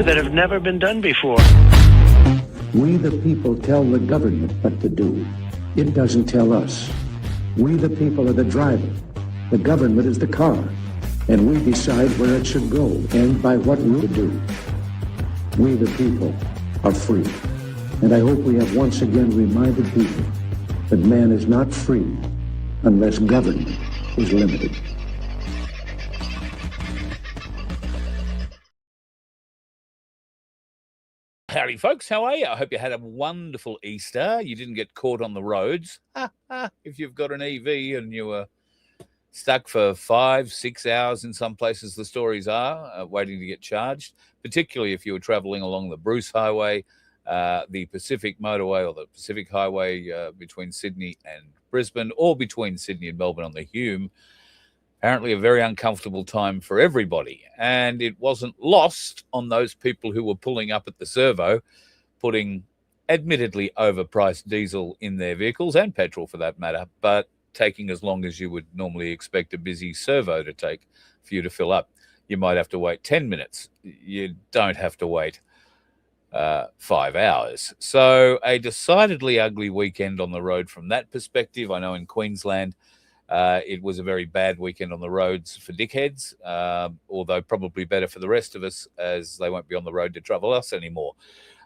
that have never been done before. We the people tell the government what to do. It doesn't tell us. We the people are the driver. The government is the car. And we decide where it should go and by what route to do. We the people are free. And I hope we have once again reminded people that man is not free unless government is limited. Howdy, folks. How are you? I hope you had a wonderful Easter. You didn't get caught on the roads. If you've got an EV and you were stuck for 5-6 hours in some places, the stories are, waiting to get charged, particularly if you were traveling along the Bruce Highway, the Pacific Motorway or the Pacific Highway between Sydney and Brisbane, or between Sydney and Melbourne on the Hume. Apparently a very uncomfortable time for everybody. And it wasn't lost on those people who were pulling up at the servo, putting admittedly overpriced diesel in their vehicles, and petrol for that matter, but taking as long as you would normally expect a busy servo to take for you to fill up. You might have to wait 10 minutes. You don't have to wait 5 hours. So a decidedly ugly weekend on the road from that perspective. I know in Queensland, it was a very bad weekend on the roads for dickheads, although probably better for the rest of us as they won't be on the road to trouble us anymore.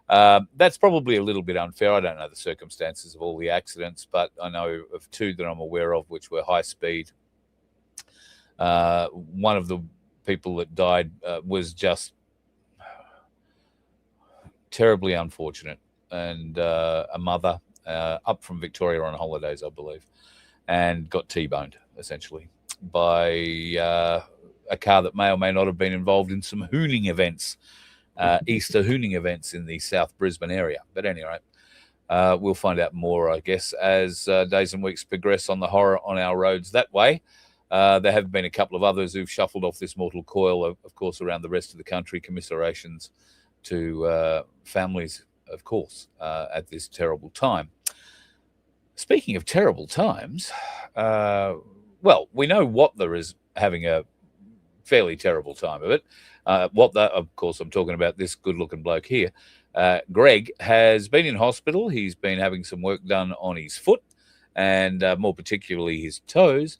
That's probably a little bit unfair. I don't know the circumstances of all the accidents, but I know of two that I'm aware of which were high speed. One of the people that died was just terribly unfortunate, and a mother up from Victoria on holidays, I believe, and got T-boned, essentially, by a car that may or may not have been involved in some hooning events, Easter hooning events in the South Brisbane area. But anyway, we'll find out more, I guess, as days and weeks progress on the horror on our roads that way. There have been a couple of others who've shuffled off this mortal coil, of course, around the rest of the country. Commiserations to families, of course, at this terrible time. Speaking of terrible times, well, we know Watler is having a fairly terrible time of it. Watler, of course, I'm talking about this good-looking bloke here. Greg has been in hospital. He's been having some work done on his foot and more particularly his toes,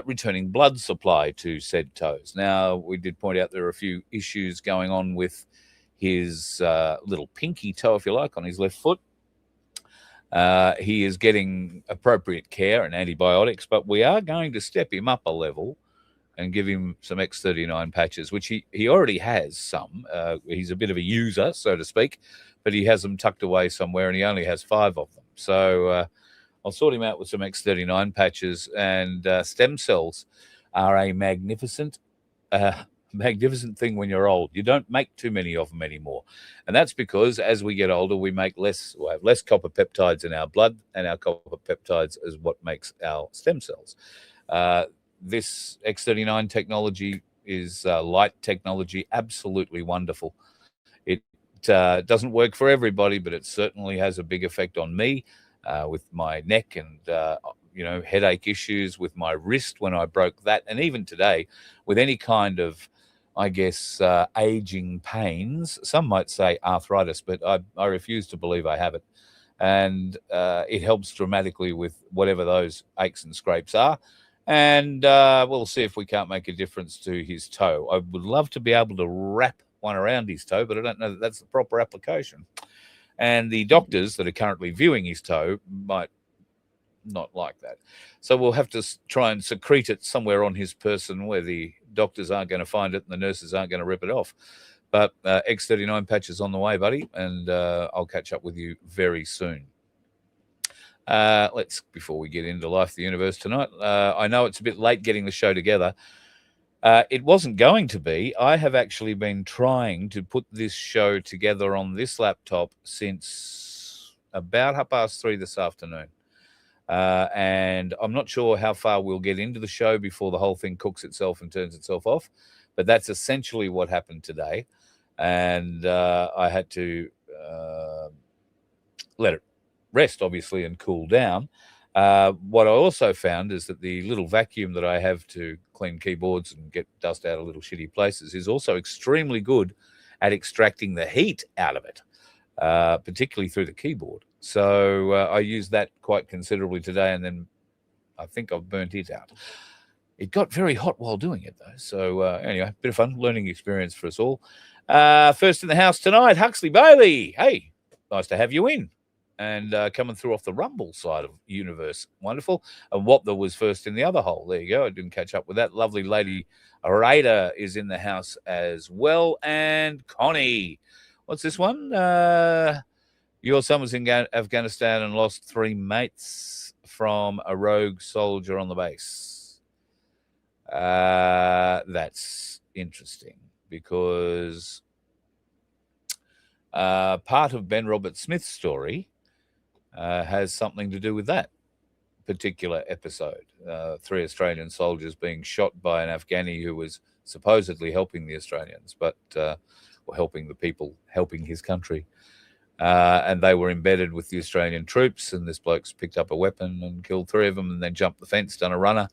returning blood supply to said toes. Now, we did point out there are a few issues going on with his little pinky toe, if you like, on his left foot. He is getting appropriate care and antibiotics, but we are going to step him up a level and give him some X39 patches, which he already has some. He's a bit of a user, so to speak, but he has them tucked away somewhere, and he only has 5 of them. So I'll sort him out with some X39 patches, and stem cells are a magnificent thing when you're old. You don't make too many of them anymore. And that's because as we get older, we make less, or have less copper peptides in our blood, and our copper peptides is what makes our stem cells. This X39 technology is light technology, absolutely wonderful. It doesn't work for everybody, but it certainly has a big effect on me with my neck and headache issues, with my wrist when I broke that, and even today with any kind of, I guess, aging pains. Some might say arthritis, but I refuse to believe I have it. And it helps dramatically with whatever those aches and scrapes are. And we'll see if we can't make a difference to his toe. I would love to be able to wrap one around his toe, but I don't know that that's the proper application. And the doctors that are currently viewing his toe might not like that. So we'll have to try and secrete it somewhere on his person where the doctors aren't going to find it and the nurses aren't going to rip it off. But X39 patches on the way, buddy, and I'll catch up with you very soon. Before we get into Life, the Universe tonight, I know it's a bit late getting the show together. It wasn't going to be. I have actually been trying to put this show together on this laptop since about 3:30 this afternoon. And I'm not sure how far we'll get into the show before the whole thing cooks itself and turns itself off. But that's essentially what happened today. And I had to let it rest, obviously, and cool down. What I also found is that the little vacuum that I have to clean keyboards and get dust out of little shitty places is also extremely good at extracting the heat out of it, particularly through the keyboard. So I used that quite considerably today, and then I think I've burnt it out. It got very hot while doing it, though. So anyway, bit of fun, learning experience for us all. First in the house tonight, Huxley Bailey. Hey, nice to have you in. And coming through off the Rumble side of universe. Wonderful. And what there was first in the other hole. There you go. I didn't catch up with that. Lovely lady Rada is in the house as well. And Connie. What's this one? Your son was in Afghanistan and lost 3 mates from a rogue soldier on the base. That's interesting because part of Ben Robert Smith's story has something to do with that particular episode. 3 Australian soldiers being shot by an Afghani who was supposedly helping the Australians, but or helping the people, helping his country. And they were embedded with the Australian troops, and this bloke's picked up a weapon and killed 3 of them and then jumped the fence, done a runner,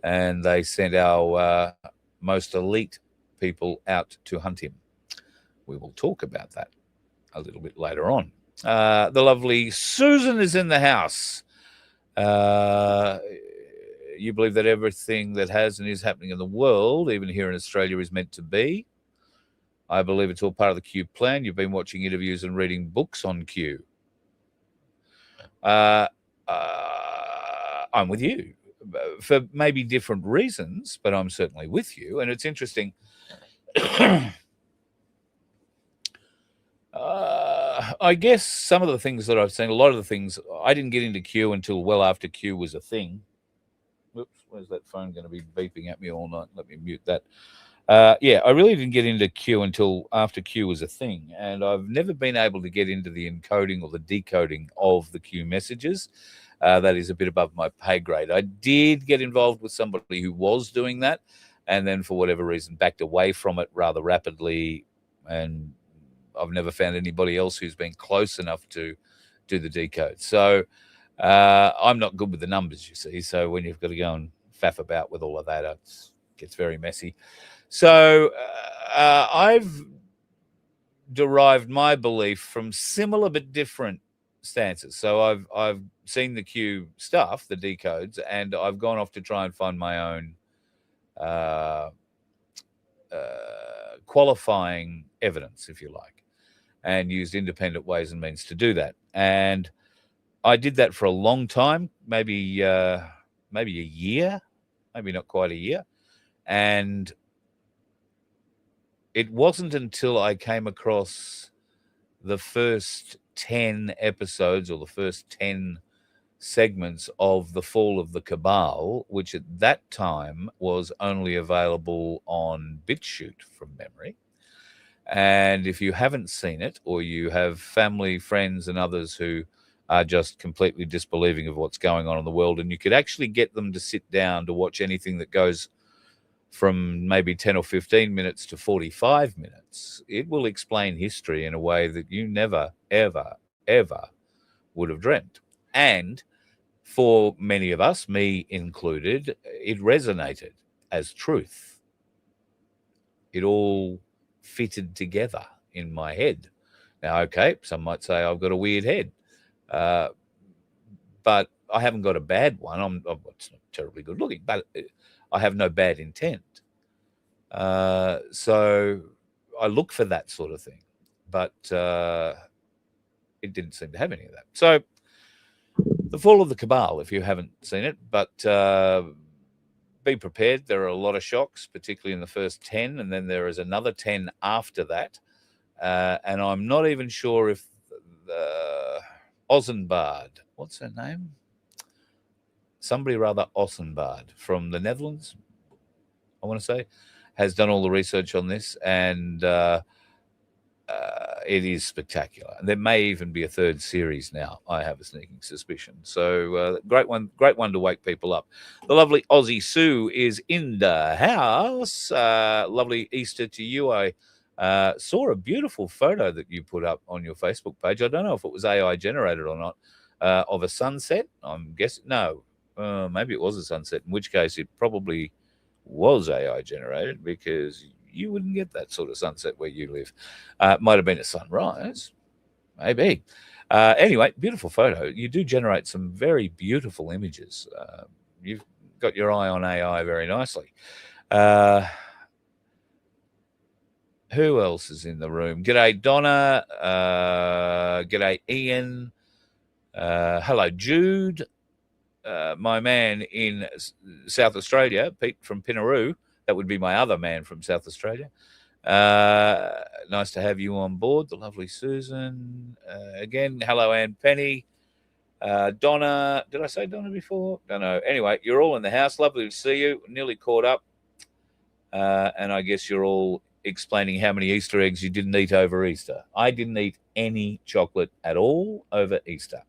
and they sent our most elite people out to hunt him. We will talk about that a little bit later on. The lovely Susan is in the house. You believe that everything that has and is happening in the world, even here in Australia, is meant to be? I believe it's all part of the Q plan. You've been watching interviews and reading books on Q. I'm with you for maybe different reasons, but I'm certainly with you. And it's interesting. I guess some of the things that I've seen, a lot of the things, I didn't get into Q until well after Q was a thing. Whoops, where's that phone going to be beeping at me all night? Let me mute that. Yeah, I really didn't get into Q until after Q was a thing, and I've never been able to get into the encoding or the decoding of the Q messages. That is a bit above my pay grade. I did get involved with somebody who was doing that, and then for whatever reason backed away from it rather rapidly, and I've never found anybody else who's been close enough to do the decode. So I'm not good with the numbers, you see. So when you've got to go and faff about with all of that, it gets very messy. So I've derived my belief from similar but different stances. So I've seen the Q stuff, the decodes, and I've gone off to try and find my own qualifying evidence, if you like, and used independent ways and means to do that. And I did that for a long time, maybe a year, maybe not quite a year. And it wasn't until I came across the first 10 episodes or the first 10 segments of The Fall of the Cabal, which at that time was only available on BitChute from memory. And if you haven't seen it, or you have family, friends, and others who are just completely disbelieving of what's going on in the world, and you could actually get them to sit down to watch anything that goes from maybe 10 or 15 minutes to 45 minutes, it will explain history in a way that you never, ever, ever would have dreamt. And for many of us, me included, it resonated as truth. It all fitted together in my head. Now, okay, some might say I've got a weird head, but I haven't got a bad one. It's not terribly good looking, but I have no bad intent. So I look for that sort of thing, but it didn't seem to have any of that. So The Fall of the Cabal, if you haven't seen it, but be prepared. There are a lot of shocks, particularly in the first 10, and then there is another 10 after that. And I'm not even sure if Ozenbard, what's her name? Somebody rather Ossenbard from the Netherlands, I want to say, has done all the research on this, and it is spectacular. And there may even be a 3rd series now, I have a sneaking suspicion. So great one to wake people up. The lovely Aussie Sue is in the house. Lovely Easter to you. I saw a beautiful photo that you put up on your Facebook page. I don't know if it was AI generated or not, of a sunset. I'm guessing, no, maybe it was a sunset, in which case it probably was AI generated, because you wouldn't get that sort of sunset where you live. Might have been a sunrise, maybe. Anyway, beautiful photo. You do generate some very beautiful images. You've got your eye on AI very nicely. Who else is in the room? G'day, Donna. G'day, Ian. Hello, Jude. My man in South Australia, Pete from Pinaroo. That would be my other man from South Australia. Nice to have you on board. The lovely Susan. Again, hello, Ann Penny. Donna. Did I say Donna before? Don't know. Anyway, you're all in the house. Lovely to see you. Nearly caught up. And I guess you're all explaining how many Easter eggs you didn't eat over Easter. I didn't eat any chocolate at all over Easter.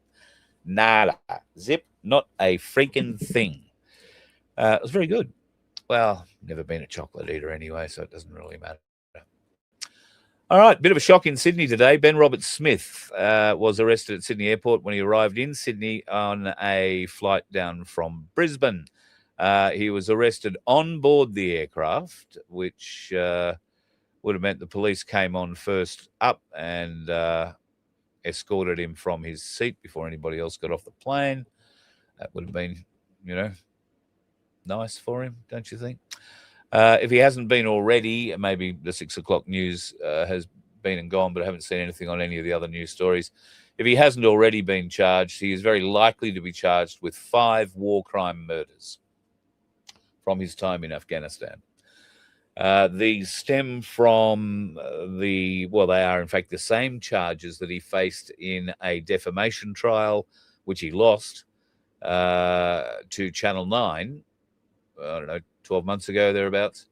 Nada. Zip. Not a freaking thing. It was very good. Well, never been a chocolate eater anyway, so it doesn't really matter. All right, bit of a shock in Sydney today. Ben Robert Smith was arrested at Sydney Airport when he arrived in Sydney on a flight down from Brisbane. He was arrested on board the aircraft, which would have meant the police came on first up and escorted him from his seat before anybody else got off the plane. That would have been, nice for him, don't you think? If he hasn't been already, maybe the 6 o'clock news has been and gone, but I haven't seen anything on any of the other news stories. If he hasn't already been charged, he is very likely to be charged with 5 war crime murders from his time in Afghanistan. These stem from they are in fact the same charges that he faced in a defamation trial, which he lost to Channel 9, I don't know, 12 months ago, thereabouts.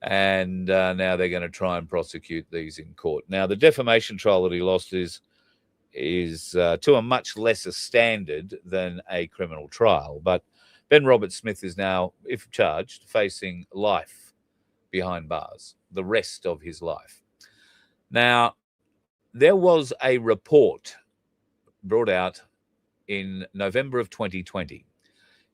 And now they're going to try and prosecute these in court. Now, the defamation trial that he lost is to a much lesser standard than a criminal trial. But Ben Robert Smith is now, if charged, facing life behind bars, the rest of his life. Now, there was a report brought out in November of 2020.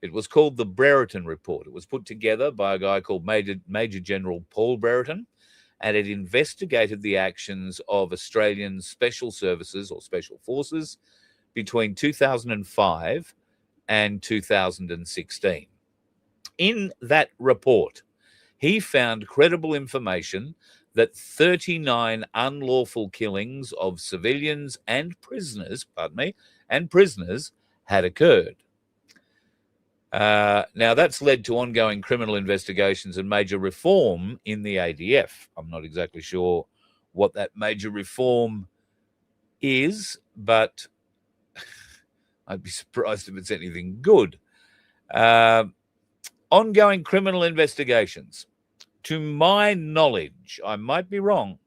It was called the Brereton Report. It was put together by a guy called Major General Paul Brereton, and it investigated the actions of Australian special services or special forces between 2005 and 2016. In that report, he found credible information that 39 unlawful killings of civilians and prisoners, had occurred. Now, that's led to ongoing criminal investigations and major reform in the ADF. I'm not exactly sure what that major reform is, but I'd be surprised if it's anything good. Ongoing criminal investigations. To my knowledge, I might be wrong,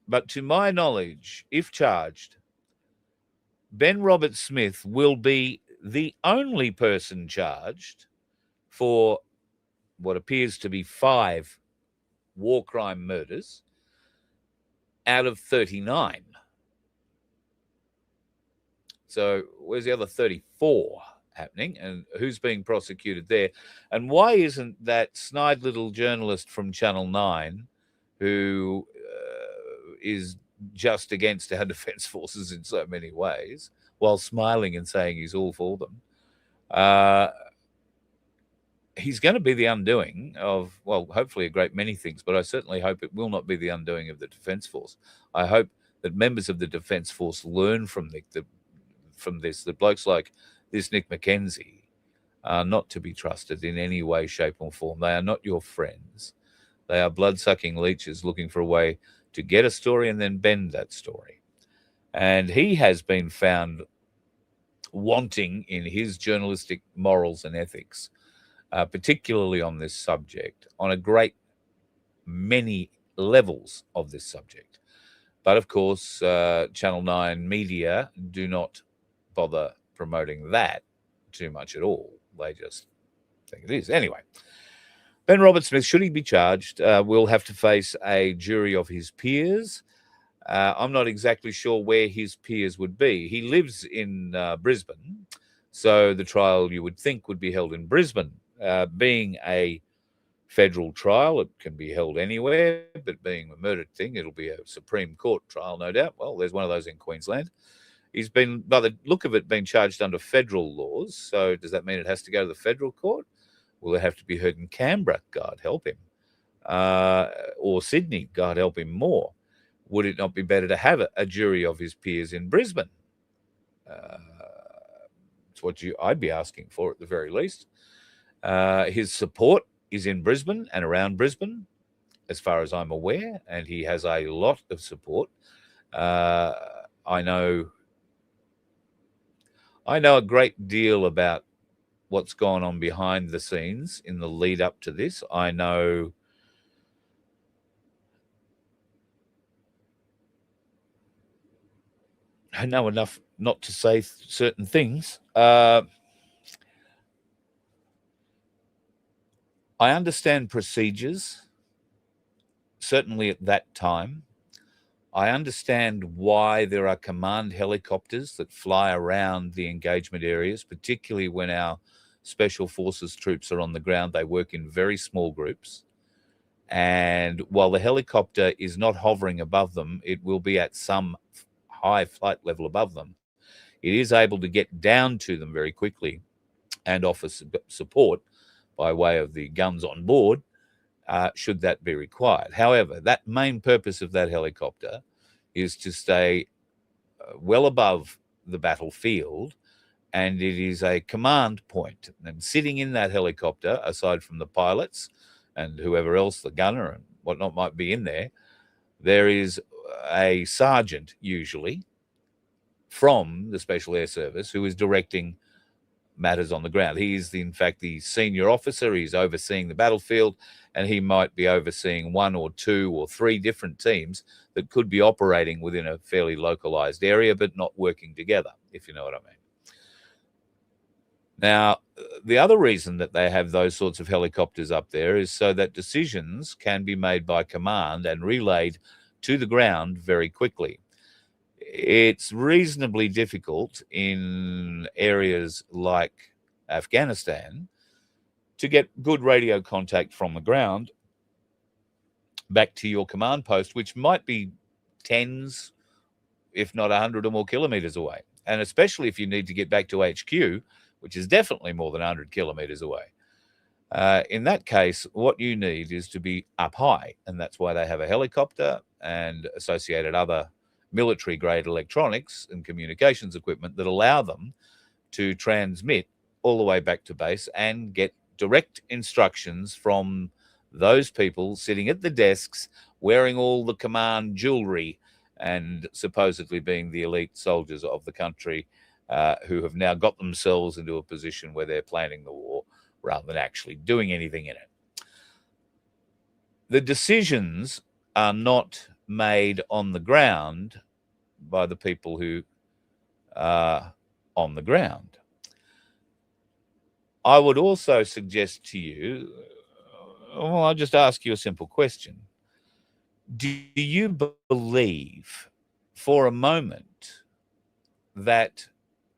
but to my knowledge, if charged, Ben Robert Smith will be the only person charged for what appears to be 5 war crime murders out of 39. So where's the other 34 happening, and who's being prosecuted there? And why isn't that snide little journalist from Channel 9 who is just against our defence forces in so many ways, while smiling and saying he's all for them, he's going to be the undoing of, well, hopefully a great many things, but I certainly hope it will not be the undoing of the Defence Force. I hope that members of the Defence Force learn from this, that blokes like this Nick McKenzie are not to be trusted in any way, shape or form. They are not your friends. They are blood-sucking leeches looking for a way to get a story and then bend that story. And he has been found wanting in his journalistic morals and ethics, particularly on this subject, on a great many levels of this subject. But of course, Channel 9 media do not bother promoting that too much at all. They just think it is. Anyway, Ben Robert Smith, should he be charged, will have to face a jury of his peers. I'm not exactly sure where his peers would be. He lives in Brisbane, so the trial you would think would be held in Brisbane. Being a federal trial. It can be held anywhere, but being a murder thing, it'll be a Supreme Court trial, no doubt. Well, there's one of those in Queensland. He's been, by the look of it, been charged under federal laws. So does that mean it has to go to the federal court? Will it have to be heard in Canberra? God help him. Or Sydney? God help him more. Would it not be better to have a jury of his peers in Brisbane? It's what I'd be asking for at the very least. His support is in Brisbane and around Brisbane, as far as I'm aware, and he has a lot of support. I know a great deal about what's gone on behind the scenes in the lead up to this. I know enough not to say certain things. I understand procedures, certainly at that time. I understand why there are command helicopters that fly around the engagement areas, particularly when our special forces troops are on the ground. They work in very small groups. And while the helicopter is not hovering above them, it will be at some high flight level above them. It is able to get down to them very quickly and offer support by way of the guns on board, should that be required. However, that main purpose of that helicopter is to stay well above the battlefield, and it is a command point. And sitting in that helicopter, aside from the pilots and whoever else, the gunner and whatnot might be in there, there is a sergeant, usually, from the Special Air Service, who is directing matters on the ground. He is, in fact, the senior officer. He's overseeing the battlefield, and he might be overseeing one or two or three different teams that could be operating within a fairly localized area, but not working together, if you know what I mean. Now, the other reason that they have those sorts of helicopters up there is so that decisions can be made by command and relayed to the ground very quickly. It's reasonably difficult in areas like Afghanistan to get good radio contact from the ground back to your command post, which might be tens, if not 100 or more kilometers away. And especially if you need to get back to HQ, which is definitely more than 100 kilometers away. In that case, what you need is to be up high, and that's why they have a helicopter and associated other military-grade electronics and communications equipment that allow them to transmit all the way back to base and get direct instructions from those people sitting at the desks, wearing all the command jewelry and supposedly being the elite soldiers of the country, who have now got themselves into a position where they're planning the war rather than actually doing anything in it. The decisions are not made on the ground by the people who are on the ground. I would also suggest to you, well, I'll just ask you a simple question. Do you believe for a moment that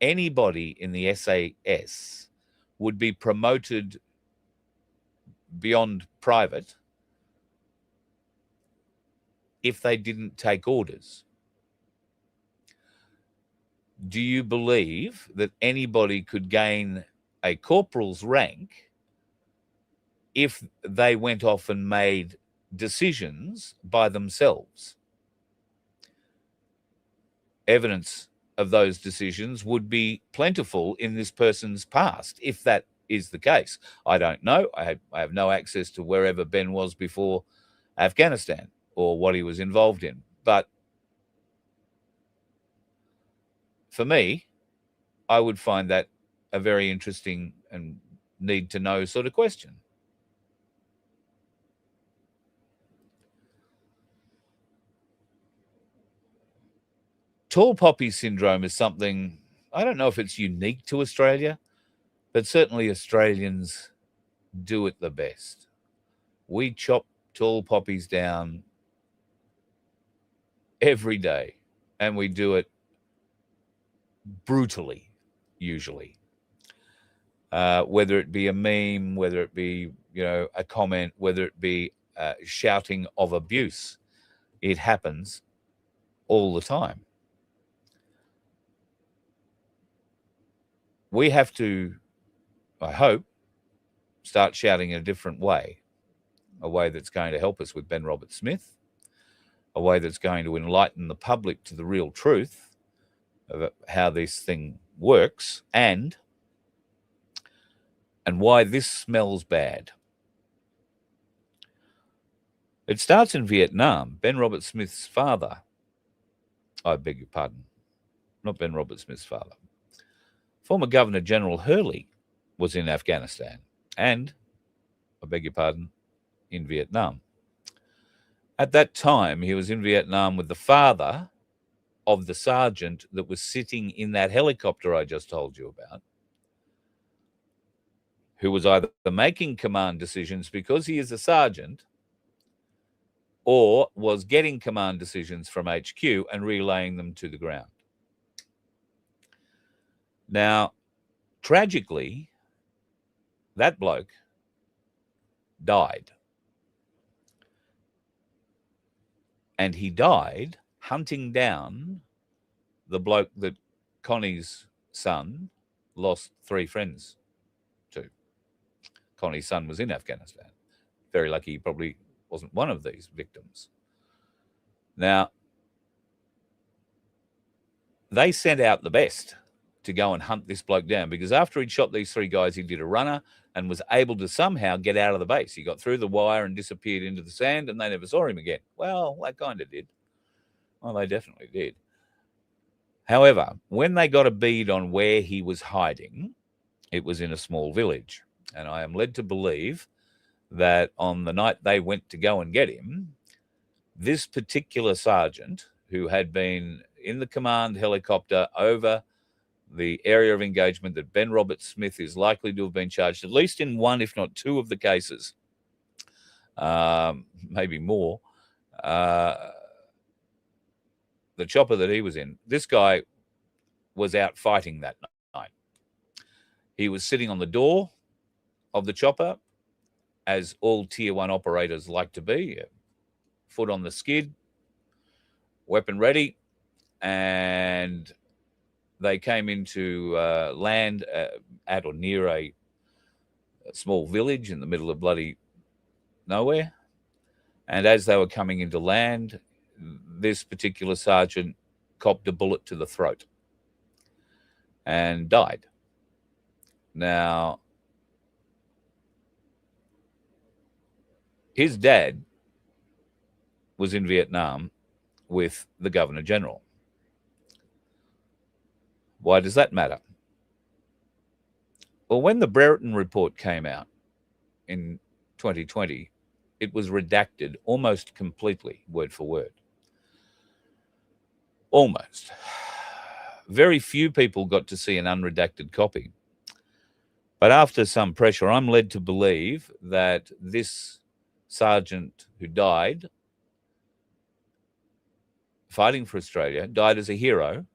anybody in the SAS would be promoted beyond private if they didn't take orders? Do you believe that anybody could gain a corporal's rank if they went off and made decisions by themselves? Evidence of those decisions would be plentiful in this person's past, if that is the case. I don't know. I have no access to wherever Ben was before Afghanistan or what he was involved in. But for me, I would find that a very interesting and need to know sort of question. Tall poppy syndrome is something, I don't know if it's unique to Australia, but certainly Australians do it the best. We chop tall poppies down every day, and we do it brutally, usually. Whether it be a meme, whether it be, a comment, whether it be shouting of abuse. It happens all the time. We have to, I hope, start shouting in a different way, a way that's going to help us with Ben Roberts-Smith, a way that's going to enlighten the public to the real truth of how this thing works and why this smells bad. It starts in Vietnam. Ben Roberts-Smith's father, I beg your pardon, not Ben Roberts-Smith's father, former Governor General Hurley was in Afghanistan and, I beg your pardon, in Vietnam. At that time, he was in Vietnam with the father of the sergeant that was sitting in that helicopter I just told you about, who was either making command decisions because he is a sergeant or was getting command decisions from HQ and relaying them to the ground. Now, tragically, that bloke died. And he died hunting down the bloke that Connie's son lost 3 friends to. Connie's son was in Afghanistan. Very lucky he probably wasn't one of these victims. Now, they sent out the best to go and hunt this bloke down, because after he'd shot these 3 guys, he did a runner and was able to somehow get out of the base. He got through the wire and disappeared into the sand, and they never saw him again. Well, they kind of did. Well, they definitely did. However, when they got a bead on where he was hiding, it was in a small village. And I am led to believe that on the night they went to go and get him, this particular sergeant, who had been in the command helicopter over the area of engagement that Ben Roberts-Smith is likely to have been charged, at least in 1, if not 2 of the cases, maybe more, the chopper that he was in, this guy was out fighting that night. He was sitting on the door of the chopper, as all Tier 1 operators like to be, foot on the skid, weapon ready, and they came into land at or near a small village in the middle of bloody nowhere. And as they were coming into land, this particular sergeant copped a bullet to the throat and died. Now, his dad was in Vietnam with the Governor General. Why does that matter? Well, when the Brereton report came out in 2020, it was redacted almost completely, word for word. Almost. Very few people got to see an unredacted copy. But after some pressure, I'm led to believe that this sergeant who died fighting for Australia, died as a hero,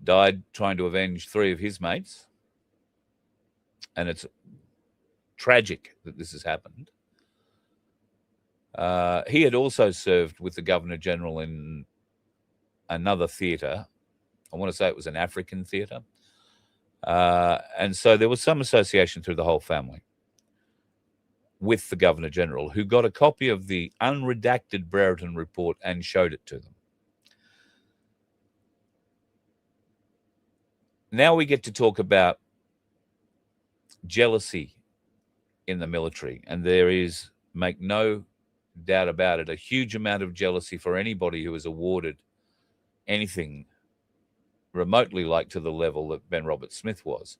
died trying to avenge 3 of his mates, and it's tragic that this has happened. He had also served with the Governor General in another theatre. I want to say it was an African theatre. And so there was some association through the whole family with the Governor General, who got a copy of the unredacted Brereton report and showed it to them. Now we get to talk about jealousy in the military, and there is, make no doubt about it, a huge amount of jealousy for anybody who is awarded anything remotely like to the level that Ben Roberts-Smith was.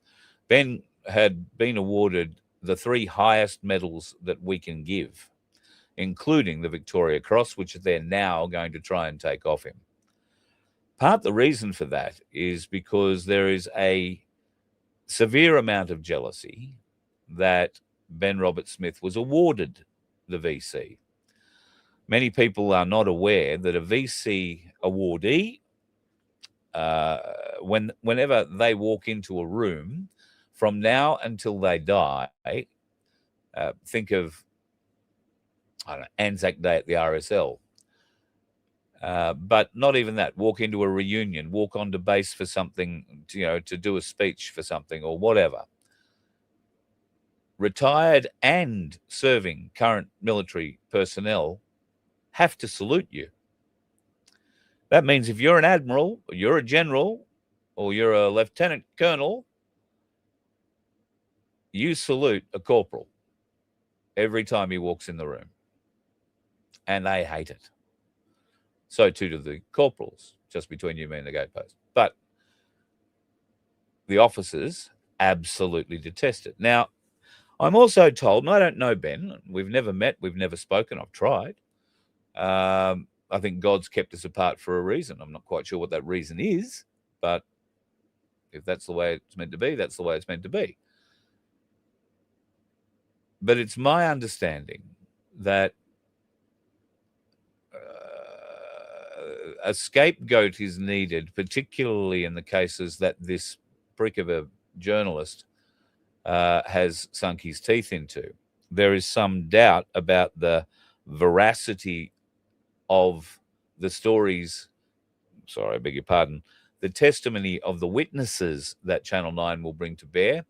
Ben had been awarded the 3 highest medals that we can give, including the Victoria Cross, which they're now going to try and take off him. Part the reason for that is because there is a severe amount of jealousy that Ben Roberts-Smith was awarded the VC. Many people are not aware that a VC awardee, whenever they walk into a room from now until they die, think of, I don't know, Anzac Day at the RSL. But not even that. Walk into a reunion, walk onto base for something, to do a speech for something or whatever. Retired and serving current military personnel have to salute you. That means if you're an admiral, or you're a general, or you're a lieutenant colonel, you salute a corporal every time he walks in the room. And they hate it. So too do the corporals, just between you, me, and the gatepost. But the officers absolutely detest it. Now, I'm also told, and I don't know Ben, we've never met, we've never spoken, I've tried. I think God's kept us apart for a reason. I'm not quite sure what that reason is, but if that's the way it's meant to be, that's the way it's meant to be. But it's my understanding that a scapegoat is needed, particularly in the cases that this prick of a journalist has sunk his teeth into. There is some doubt about the veracity of the stories, sorry, I beg your pardon, the testimony of the witnesses that Channel 9 will bring to bear.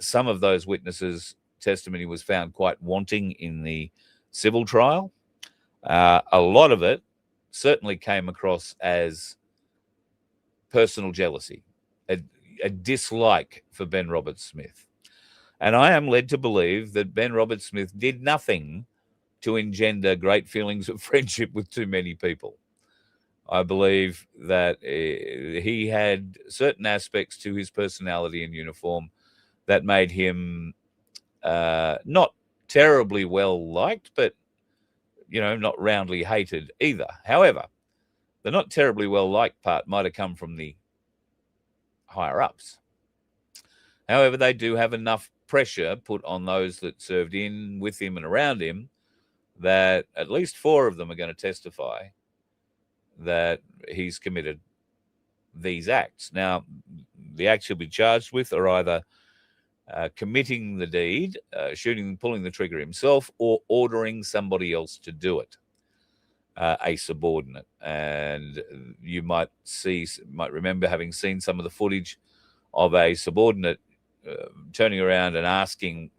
Some of those witnesses' testimony was found quite wanting in the civil trial. A lot of it certainly came across as personal jealousy, a dislike for Ben Roberts-Smith. And I am led to believe that Ben Roberts-Smith did nothing to engender great feelings of friendship with too many people. I believe that he had certain aspects to his personality and uniform that made him not terribly well liked, but, not roundly hated either. However, the not terribly well liked part might have come from the higher ups. However, they do have enough pressure put on those that served in with him and around him that at least 4 of them are going to testify that he's committed these acts. Now, the acts he'll be charged with are either committing the deed, pulling the trigger himself, or ordering somebody else to do it, a subordinate. And you might remember having seen some of the footage of a subordinate turning around and asking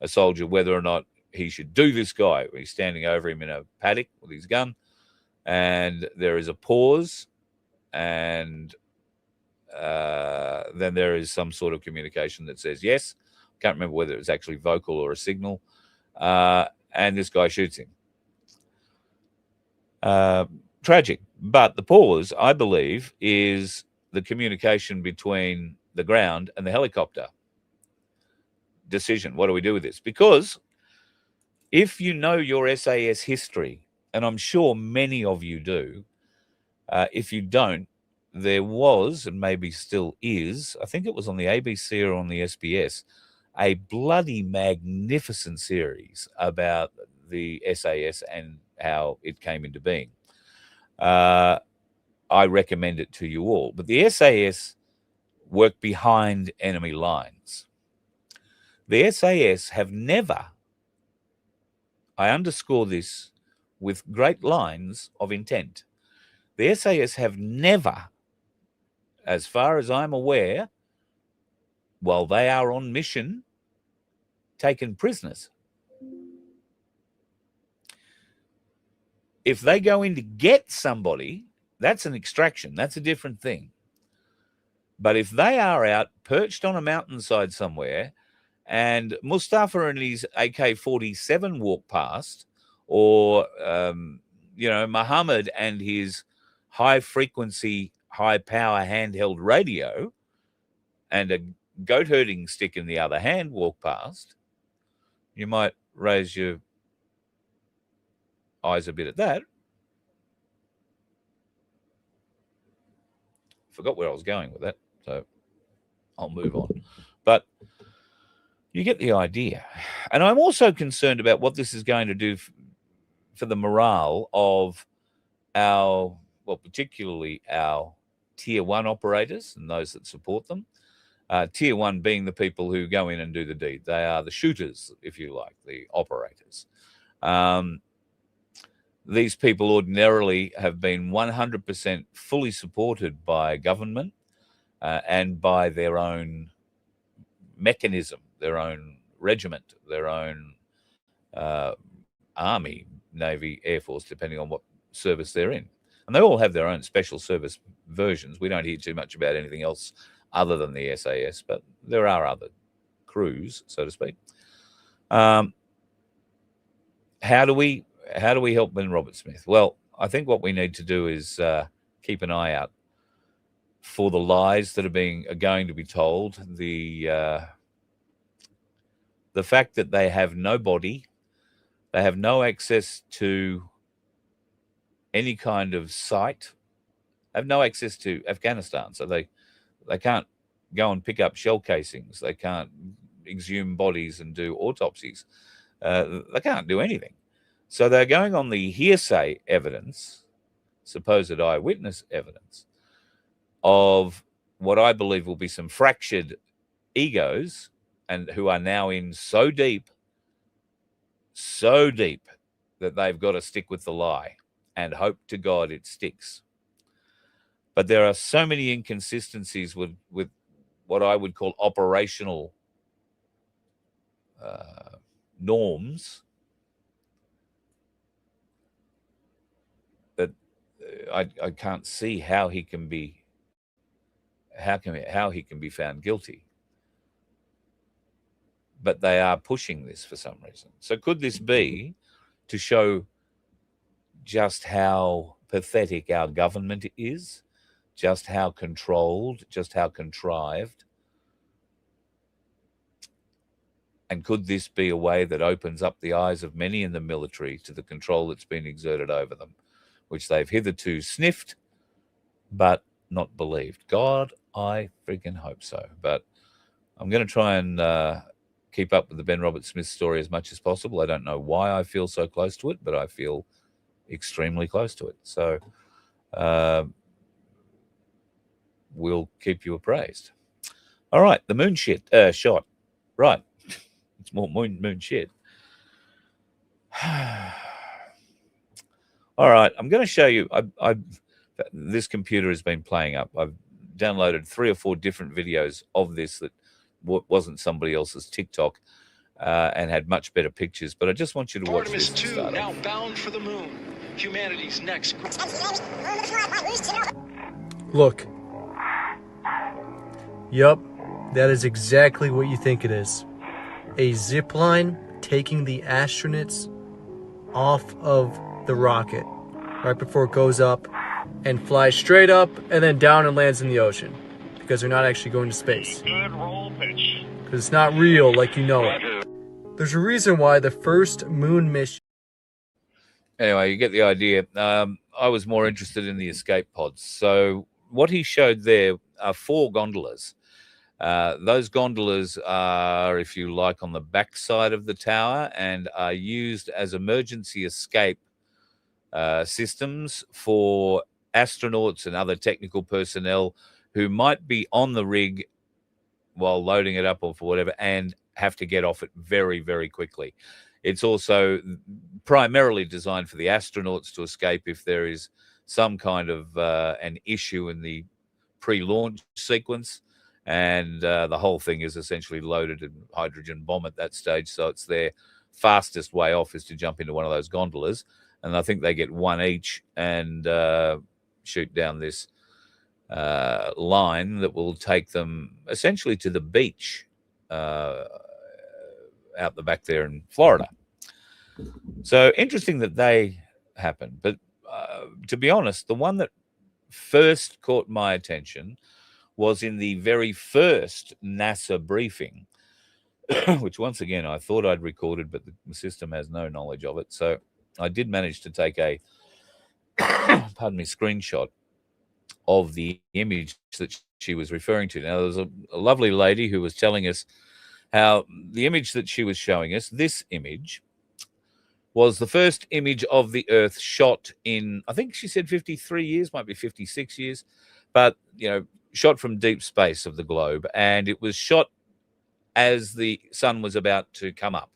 a soldier whether or not he should do this guy. He's standing over him in a paddock with his gun, and there is a pause, and then there is some sort of communication that says yes. Can't remember whether it was actually vocal or a signal, and this guy shoots him. Tragic. But the pause, I believe, is the communication between the ground and the helicopter. Decision. What do we do with this? Because if you know your SAS history, and I'm sure many of you do, if you don't, there was, and maybe still is, I think it was on the ABC or on the SBS, a bloody magnificent series about the SAS and how it came into being. I recommend it to you all. But the SAS work behind enemy lines. The SAS have never, I underscore this with great lines of intent, the SAS have never, as far as I'm aware, while they are on mission, taken prisoners. If they go in to get somebody, that's an extraction. That's a different thing. But if they are out perched on a mountainside somewhere and Mustafa and his AK-47 walk past, or, Muhammad and his high-frequency, high-power handheld radio and a goat herding stick in the other hand walk past, you might raise your eyes a bit at that. Forgot where I was going with that, so I'll move on. But you get the idea. And I'm also concerned about what this is going to do for the morale of particularly our tier 1 operators and those that support them, Tier 1 being the people who go in and do the deed. They are the shooters, if you like, the operators. These people ordinarily have been 100% fully supported by government and by their own mechanism, their own regiment, their own army, navy, air force, depending on what service they're in. And they all have their own special service versions. We don't hear too much about anything else other than the SAS, but there are other crews, so to speak. How do we help Ben Roberts-Smith? Well, I think what we need to do is keep an eye out for the lies that are going to be told, the fact that they have no body, they have no access to any kind of site, have no access to Afghanistan, so they can't go and pick up shell casings, they can't exhume bodies and do autopsies, they can't do anything. So they're going on the hearsay evidence, supposed eyewitness evidence, of what I believe will be some fractured egos, and who are now in so deep that they've got to stick with the lie and hope to God it sticks. But there are so many inconsistencies with what I would call operational norms that I can't see how he can be found guilty. But they are pushing this for some reason. So could this be to show just how pathetic our government is, just how controlled, just how contrived? And could this be a way that opens up the eyes of many in the military to the control that's been exerted over them, which they've hitherto sniffed but not believed? God, I freaking hope so. But I'm going to try and keep up with the Ben Roberts-Smith story as much as possible. I don't know why I feel so close to it, but I feel extremely close to it. So we'll keep you appraised. All right, the moon shot. Right. It's more moon shit. All right, I'm going to show you. This computer has been playing up. I've downloaded 3 or 4 different videos of this that wasn't somebody else's TikTok and had much better pictures. But I just want you to watch this. Artemis 2 now bound for the moon. Humanity's next. Look. Yup, that is exactly what you think it is. A zip line taking the astronauts off of the rocket right before it goes up and flies straight up and then down and lands in the ocean, because they're not actually going to space. Good roll pitch. Because it's not real like you know it. There's a reason why the first moon mission... Anyway, you get the idea. I was more interested in the escape pods. So what he showed there are 4 gondolas. Those gondolas are, if you like, on the back side of the tower and are used as emergency escape systems for astronauts and other technical personnel who might be on the rig while loading it up or for whatever and have to get off it very, very quickly. It's also primarily designed for the astronauts to escape if there is some kind of an issue in the pre-launch sequence. And the whole thing is essentially loaded in hydrogen bomb at that stage. So it's their fastest way off is to jump into one of those gondolas. And I think they get 1 each and shoot down this line that will take them essentially to the beach out the back there in Florida. So interesting that they happen. But to be honest, the one that first caught my attention was in the very first NASA briefing, which once again I thought I'd recorded, but the system has no knowledge of it. So I did manage to take a screenshot of the image that she was referring to. Now, there was a lovely lady who was telling us how the image that she was showing us, this image, was the first image of the Earth shot in, I think she said 53 years, might be 56 years, but, you know, shot from deep space of the globe, and it was shot as the sun was about to come up,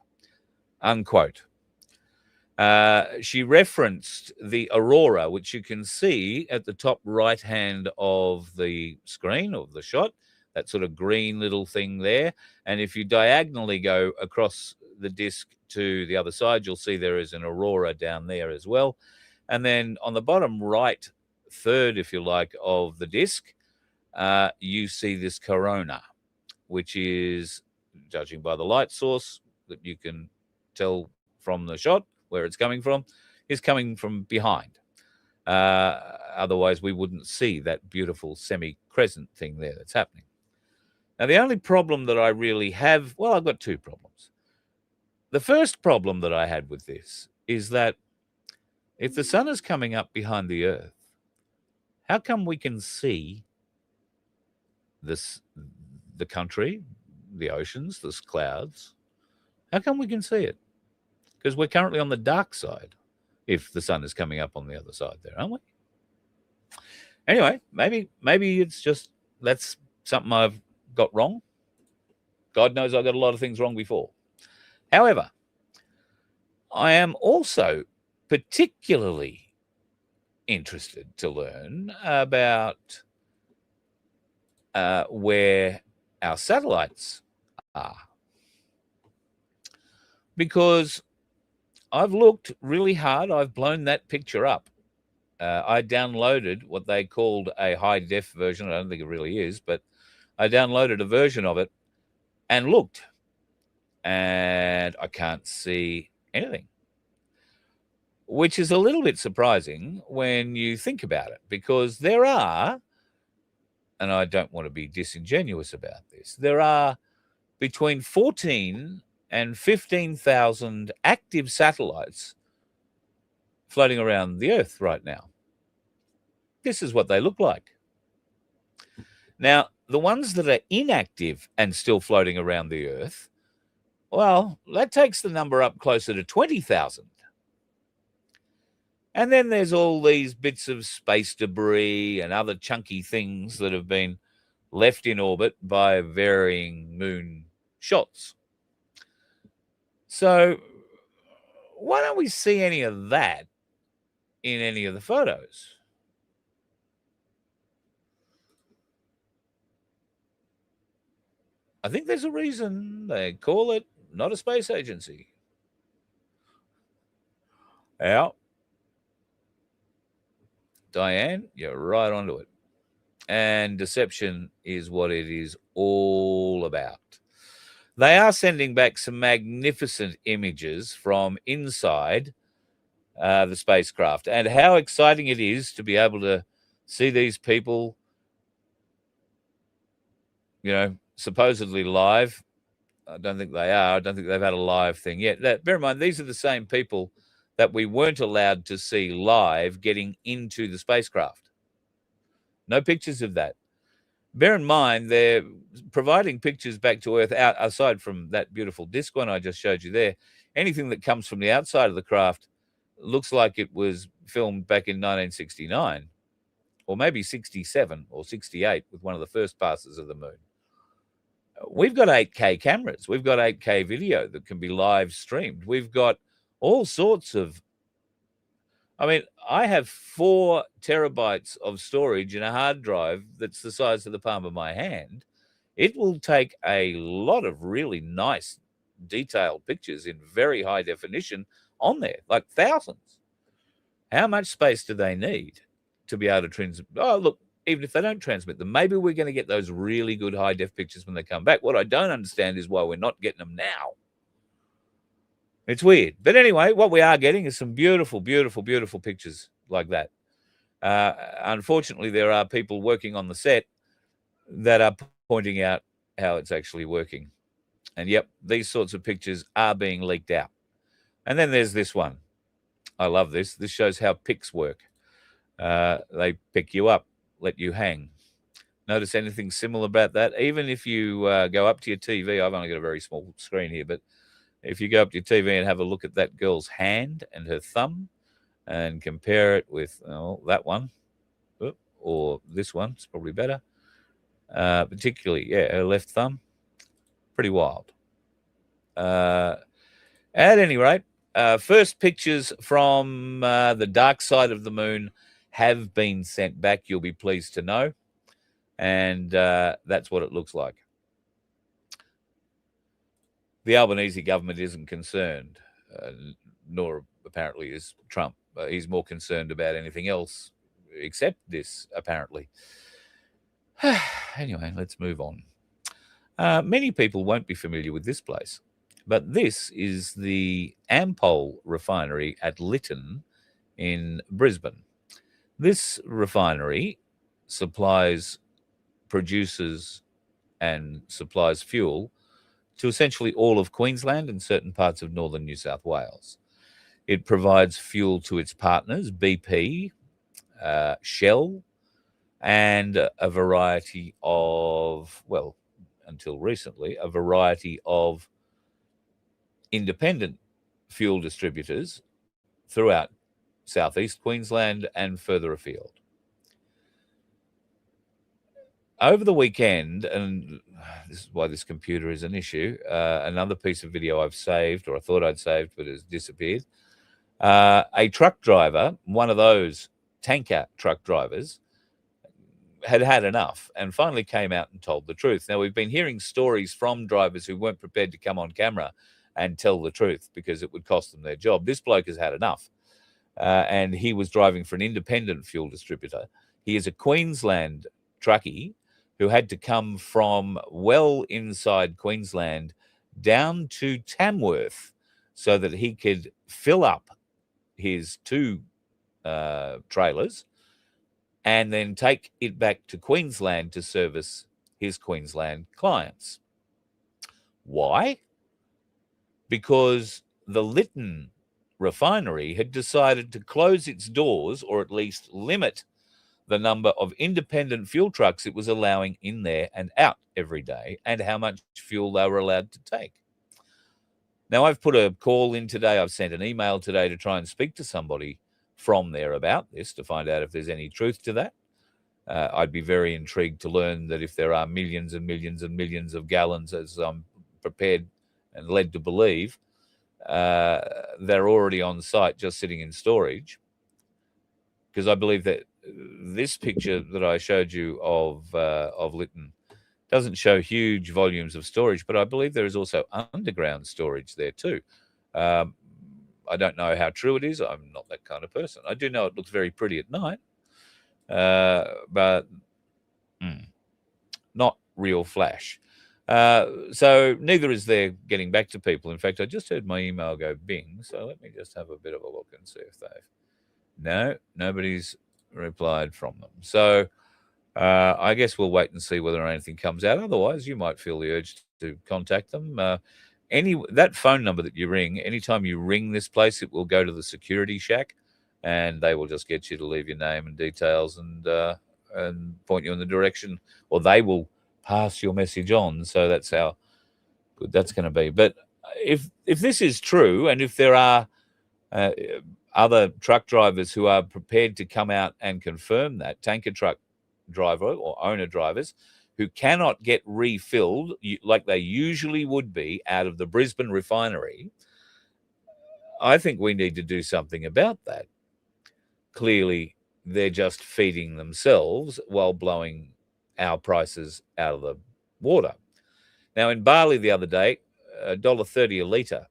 unquote. She referenced the aurora, which you can see at the top right hand of the screen of the shot, that sort of green little thing there. And if you diagonally go across the disc to the other side, you'll see there is an aurora down there as well. And then on the bottom right third, if you like, of the disc, you see this corona, which is, judging by the light source that you can tell from the shot where it's coming from, is coming from behind. Otherwise, we wouldn't see that beautiful semi-crescent thing there that's happening. Now, the only problem that I really have, well, I've got two problems. The first problem that I had with this is that if the sun is coming up behind the Earth, how come we can see this, the country, the oceans, the clouds? How come we can see it? Because we're currently on the dark side if the sun is coming up on the other side there, aren't we? Anyway, maybe it's just that's something I've got wrong. God knows I got a lot of things wrong before. However, I am also particularly interested to learn about where our satellites are. Because I've looked really hard. I've blown that picture up. I downloaded what they called a high-def version. I don't think it really is, but I downloaded a version of it and looked, and I can't see anything, which is a little bit surprising when you think about it, because there are, and I don't want to be disingenuous about this, there are between 14 and 15,000 active satellites floating around the Earth right now. This is what they look like. Now, the ones that are inactive and still floating around the Earth, well, that takes the number up closer to 20,000. And then there's all these bits of space debris and other chunky things that have been left in orbit by varying moon shots. So why don't we see any of that in any of the photos? I think there's a reason they call it not a space agency. Yeah. Diane, you're right onto it. And deception is what it is all about. They are sending back some magnificent images from inside the spacecraft, and how exciting it is to be able to see these people, you know, supposedly live. I don't think they are. I don't think they've had a live thing yet. Bear in mind, these are the same people that we weren't allowed to see live getting into the spacecraft. No pictures of that. Bear in mind, they're providing pictures back to Earth out aside from that beautiful disc one I just showed you there. Anything that comes from the outside of the craft looks like it was filmed back in 1969, or maybe 67 or 68 with one of the first passes of the moon. We've got 8K cameras. We've got 8K video that can be live streamed. We've got all sorts of, I mean, I have 4 terabytes of storage in a hard drive that's the size of the palm of my hand. It will take a lot of really nice detailed pictures in very high definition on there, like thousands. How much space do they need to be able to transmit? Oh, look, even if they don't transmit them, maybe we're going to get those really good high def pictures when they come back. What I don't understand is why we're not getting them now. It's weird. But anyway, what we are getting is some beautiful, beautiful, beautiful pictures like that. Unfortunately, there are people working on the set that are pointing out how it's actually working. And yep, these sorts of pictures are being leaked out. And then there's this one. I love this. This shows how pics work. They pick you up, let you hang. Notice anything similar about that? Even if you go up to your TV, I've only got a very small screen here, but if you go up to your TV and have a look at that girl's hand and her thumb and compare it with that one or this one, it's probably better. particularly, her left thumb. Pretty wild. At any rate, first pictures from the dark side of the moon have been sent back, you'll be pleased to know. And that's what it looks like. The Albanese government isn't concerned, nor apparently is Trump. He's more concerned about anything else except this, apparently. Anyway, let's move on. Many people won't be familiar with this place, but this is the Ampol refinery at Lytton in Brisbane. This refinery produces and supplies fuel to essentially all of Queensland and certain parts of northern New South Wales. It provides fuel to its partners, BP, Shell, and a variety of, well, until recently, a variety of independent fuel distributors throughout southeast Queensland and further afield. Over the weekend, and this is why this computer is an issue, another piece of video I've saved, or I thought I'd saved, but has disappeared. A truck driver, one of those tanker truck drivers, had enough and finally came out and told the truth. Now, we've been hearing stories from drivers who weren't prepared to come on camera and tell the truth because it would cost them their job. This bloke has had enough, and he was driving for an independent fuel distributor. He is a Queensland truckie who had to come from well inside Queensland down to Tamworth so that he could fill up his two trailers and then take it back to Queensland to service his Queensland clients. Why? Because the Lytton refinery had decided to close its doors, or at least limit the number of independent fuel trucks it was allowing in there and out every day, and how much fuel they were allowed to take. Now, I've put a call in today. I've sent an email today to try and speak to somebody from there about this to find out if there's any truth to that. I'd be very intrigued to learn that if there are millions and millions and millions of gallons, as I'm prepared and led to believe, they're already on site just sitting in storage. Because I believe that this picture that I showed you of Lytton doesn't show huge volumes of storage, but I believe there is also underground storage there too. I don't know how true it is. I'm not that kind of person. I do know it looks very pretty at night, but not real flash. So neither is there getting back to people. In fact, I just heard my email go bing, so let me just have a bit of a look and see if they've... No, nobody's replied from them. So I guess we'll wait and see whether anything comes out. Otherwise, you might feel the urge to contact them. That phone number that you ring, anytime you ring this place, it will go to the security shack, and they will just get you to leave your name and details and point you in the direction, or they will pass your message on. So that's how good that's going to be. But if this is true, and if there are other truck drivers who are prepared to come out and confirm that, tanker truck driver or owner drivers who cannot get refilled like they usually would be out of the Brisbane refinery, I think we need to do something about that. Clearly, they're just feeding themselves while blowing our prices out of the water. Now, in Bali the other day, $1.30 a litre.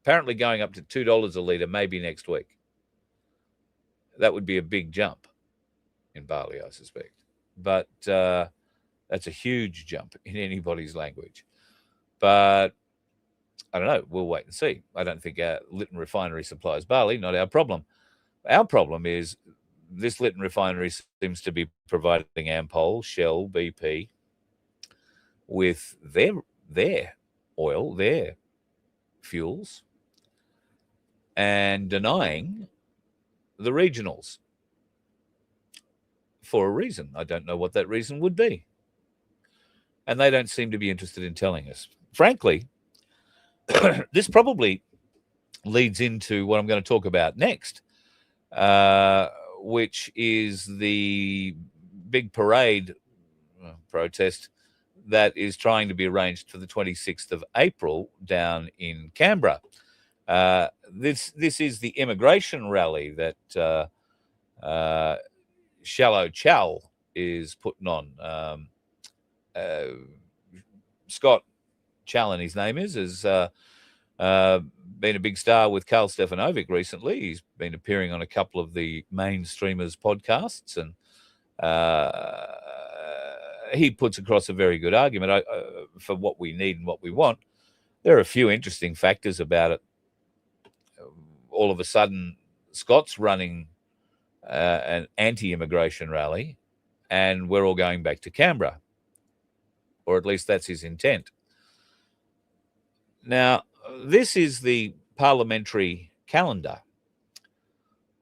Apparently going up to $2 a litre maybe next week. That would be a big jump in Bali, I suspect. But that's a huge jump in anybody's language. But I don't know. We'll wait and see. I don't think our Lytton refinery supplies Bali. Not our problem. Our problem is this Lytton refinery seems to be providing Ampol, Shell, BP with their oil, their fuels, and denying the regionals for a reason. I don't know what that reason would be. And they don't seem to be interested in telling us. Frankly, this probably leads into what I'm going to talk about next, which is the big parade protest that is trying to be arranged for the 26th of April down in Canberra. This is the immigration rally that Shallow Chal is putting on. Scott Challen, his name is, has been a big star with Karl Stefanovic recently. He's been appearing on a couple of the mainstreamers podcasts, and he puts across a very good argument for what we need and what we want. There are a few interesting factors about it. All of a sudden, Scott's running an anti-immigration rally, and we're all going back to Canberra, or at least that's his intent. Now, this is the parliamentary calendar.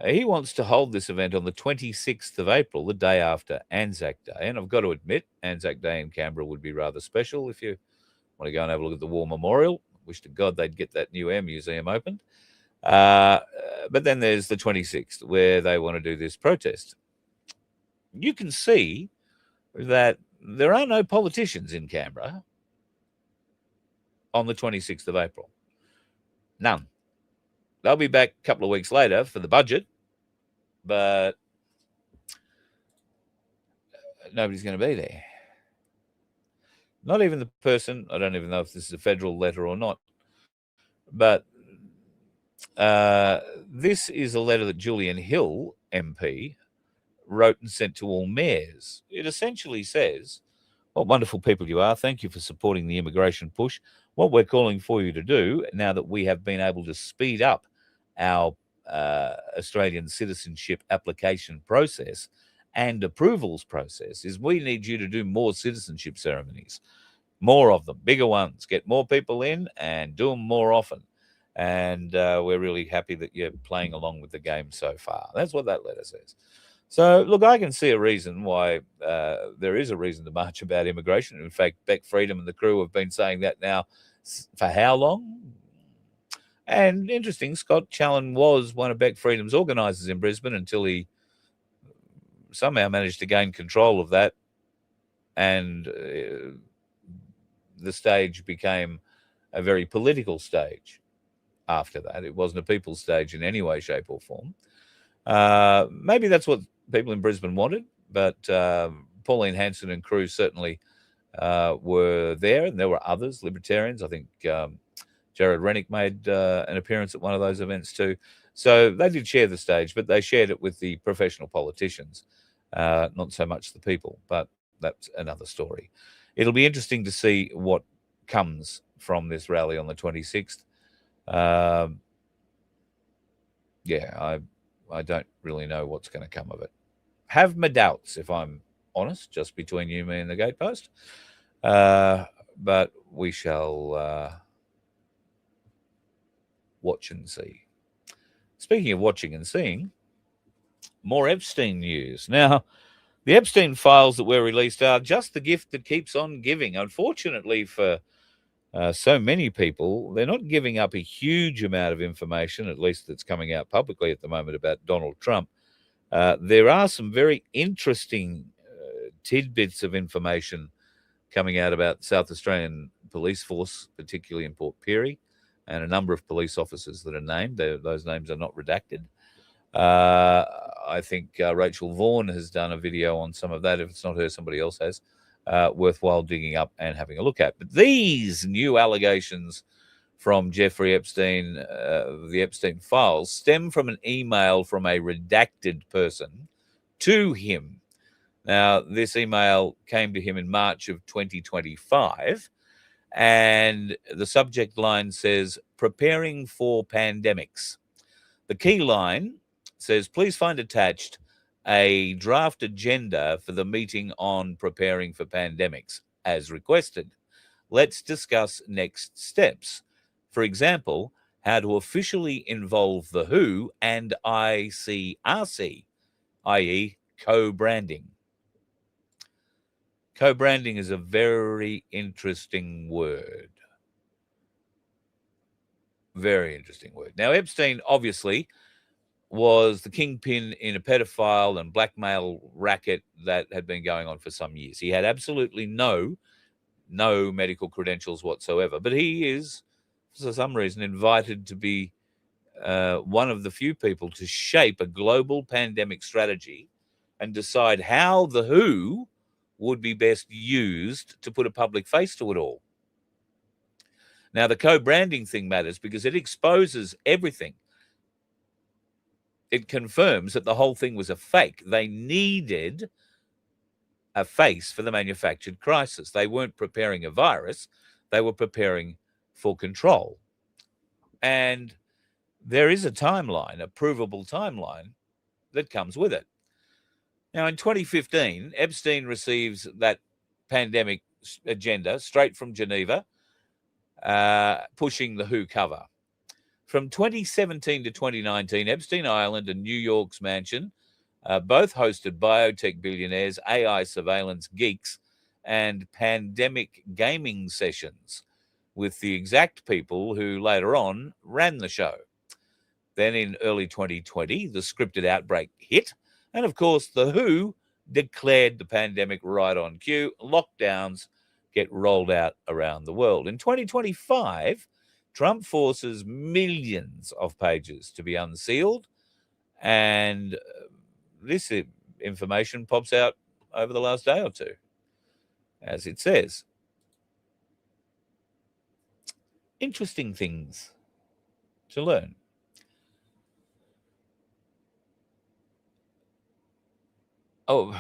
He wants to hold this event on the 26th of April, the day after Anzac Day. And I've got to admit, Anzac Day in Canberra would be rather special if you want to go and have a look at the War Memorial. Wish to God they'd get that new air museum opened. But then there's the 26th, where they want to do this protest. You can see that there are no politicians in Canberra on the 26th of April. None. They'll be back a couple of weeks later for the budget, but nobody's going to be there. Not even the person, I don't even know if this is a federal letter or not, but this is a letter that Julian Hill, MP, wrote and sent to all mayors. It essentially says, what wonderful people you are. Thank you for supporting the immigration push. What we're calling for you to do, now that we have been able to speed up our Australian citizenship application process and approvals process, is we need you to do more citizenship ceremonies, more of them, bigger ones, get more people in and do them more often. And we're really happy that you're playing along with the game so far. That's what that letter says. So, look, I can see a reason why there is a reason to march about immigration. In fact, Beck Freedom and the crew have been saying that now for how long? And interesting, Scott Challen was one of Beck Freedom's organisers in Brisbane until he somehow managed to gain control of that, and the stage became a very political stage after that. It wasn't a people's stage in any way, shape or form. Maybe that's what people in Brisbane wanted, but Pauline Hanson and crew certainly were there, and there were others, libertarians. I think Jared Rennick made an appearance at one of those events too. So they did share the stage, but they shared it with the professional politicians, not so much the people, but that's another story. It'll be interesting to see what comes from this rally on the 26th. I don't really know what's going to come of it. Have my doubts, if I'm honest, just between you, me, and the gatepost. But we shall watch and see. Speaking of watching and seeing, more Epstein news. Now, the Epstein files that were released are just the gift that keeps on giving. Unfortunately for so many people, they're not giving up a huge amount of information, at least that's coming out publicly at the moment, about Donald Trump. There are some very interesting tidbits of information coming out about South Australian police force, particularly in Port Pirie, and a number of police officers that are named. Those names are not redacted. I think Rachel Vaughan has done a video on some of that. If it's not her, somebody else has. Worthwhile digging up and having a look at. But these new allegations from Jeffrey Epstein, the Epstein files, stem from an email from a redacted person to him. Now, this email came to him in March of 2025, and the subject line says, "Preparing for pandemics." The key line says, "Please find attached a draft agenda for the meeting on preparing for pandemics, as requested. Let's discuss next steps. For example, how to officially involve the WHO and ICRC, i.e. co-branding." Co-branding is a very interesting word. Very interesting word. Now, Epstein obviously was the kingpin in a pedophile and blackmail racket that had been going on for some years. He had absolutely no medical credentials whatsoever, but he is, for some reason, invited to be one of the few people to shape a global pandemic strategy and decide how the WHO would be best used to put a public face to it all. Now, the co-branding thing matters because it exposes everything. It confirms that the whole thing was a fake. They needed a face for the manufactured crisis. They weren't preparing a virus. They were preparing for control. And there is a timeline, a provable timeline that comes with it. Now, in 2015, Epstein receives that pandemic agenda straight from Geneva, pushing the WHO cover. From 2017 to 2019, Epstein Island and New York's mansion both hosted biotech billionaires, AI surveillance geeks, and pandemic gaming sessions with the exact people who later on ran the show. Then in early 2020, the scripted outbreak hit, and of course, the WHO declared the pandemic right on cue. Lockdowns get rolled out around the world. In 2025, Trump forces millions of pages to be unsealed, and this information pops out over the last day or two, as it says. Interesting things to learn. Oh,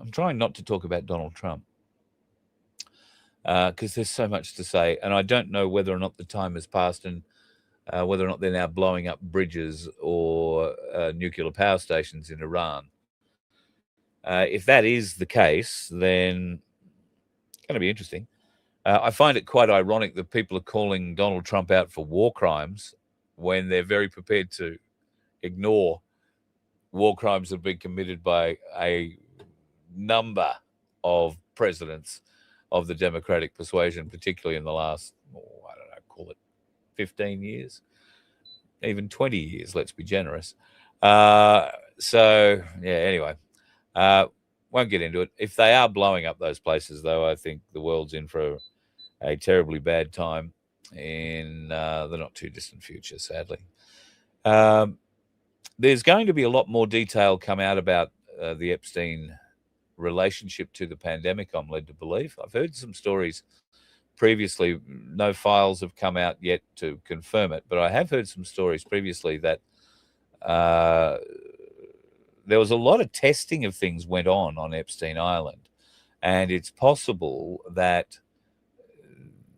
I'm trying not to talk about Donald Trump because there's so much to say, and I don't know whether or not the time has passed and whether or not they're now blowing up bridges or nuclear power stations in Iran. If that is the case, then it's going to be interesting. I find it quite ironic that people are calling Donald Trump out for war crimes when they're very prepared to ignore war crimes that have been committed by a number of presidents of the Democratic persuasion, particularly in the last, call it 15 years, even 20 years, let's be generous. Anyway, won't get into it. If they are blowing up those places, though, I think the world's in for a terribly bad time in the not too distant future, sadly. There's going to be a lot more detail come out about the Epstein relationship to the pandemic, I'm led to believe. I've heard some stories previously. No files have come out yet to confirm it, but I have heard some stories previously that there was a lot of testing of things went on Epstein Island, and it's possible that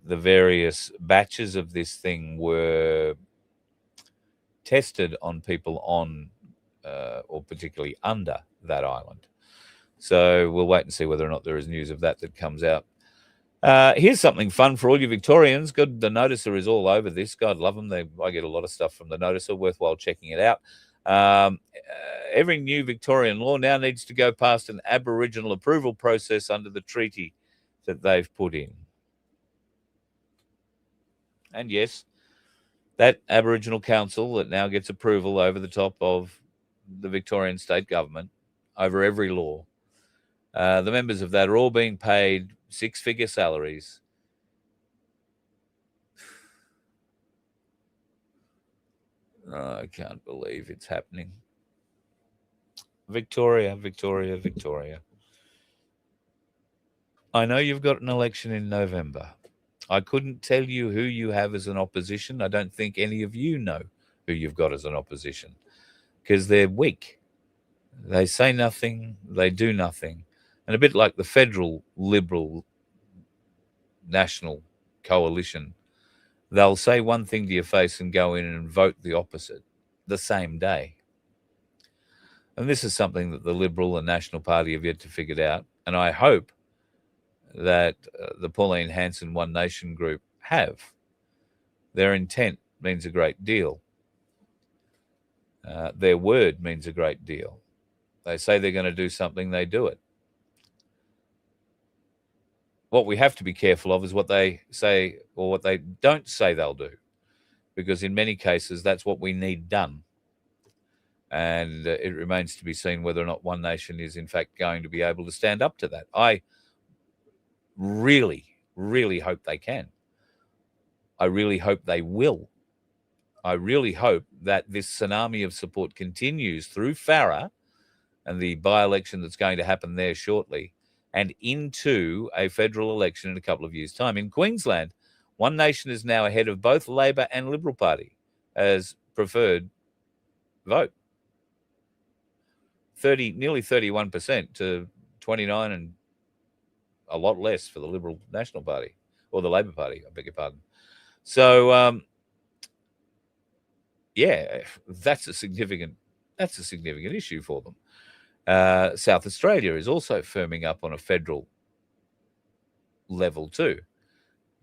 the various batches of this thing were tested on people on or particularly under that island. So we'll wait and see whether or not there is news of that comes out. Here's something fun for all you Victorians. Good, the Noticer is all over this. God love them. I get a lot of stuff from the Noticer. Worthwhile checking it out. Every new Victorian law now needs to go past an Aboriginal approval process under the treaty that they've put in. And yes, that Aboriginal council that now gets approval over the top of the Victorian state government over every law, the members of that are all being paid six-figure salaries. Oh, I can't believe it's happening. Victoria, Victoria, Victoria. I know you've got an election in November. I couldn't tell you who you have as an opposition. I don't think any of you know who you've got as an opposition because they're weak. They say nothing, they do nothing. And a bit like the federal Liberal National Coalition, they'll say one thing to your face and go in and vote the opposite the same day. And this is something that the Liberal and National Party have yet to figure out. And I hope that the Pauline Hanson One Nation group have. Their intent means a great deal. Their word means a great deal. They say they're going to do something, they do it. What we have to be careful of is what they say or what they don't say they'll do, because in many cases, that's what we need done. And it remains to be seen whether or not One Nation is in fact going to be able to stand up to that. I really, really hope they can. I really hope they will. I really hope that this tsunami of support continues through Farah and the by-election that's going to happen there shortly, and into a federal election in a couple of years' time. In Queensland, One Nation is now ahead of both Labor and Liberal Party as preferred vote. Nearly 31% to 29%, and a lot less for the Liberal National Party, or the Labor Party, I beg your pardon. So, yeah, that's a significant issue for them. South Australia is also firming up on a federal level too.